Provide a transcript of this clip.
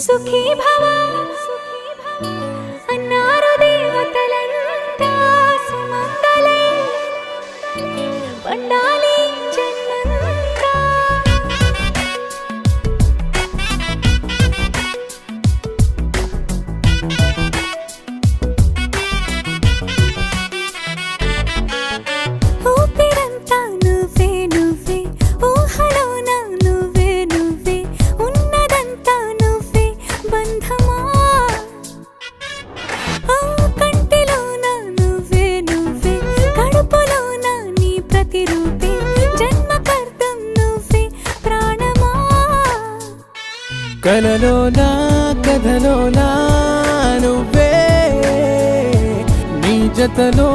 సుఖీ భవ అన్నారు దేవతలంతా సుమంగళే పండాలి జన్మంతా. ఊపిరంతా నువ్వే నువ్వే ఊహలోన నువ్వే నువ్వే ఉన్నదంతా నువ్వే బంధమా. ఆ కంటిలోన నువ్వే నువ్వే కడుపులోన నీ ప్రతిరూపే జన్మకర్తం నువ్వే ప్రాణమా. కలలోనా కథలోనా నువ్వే నీ జతలో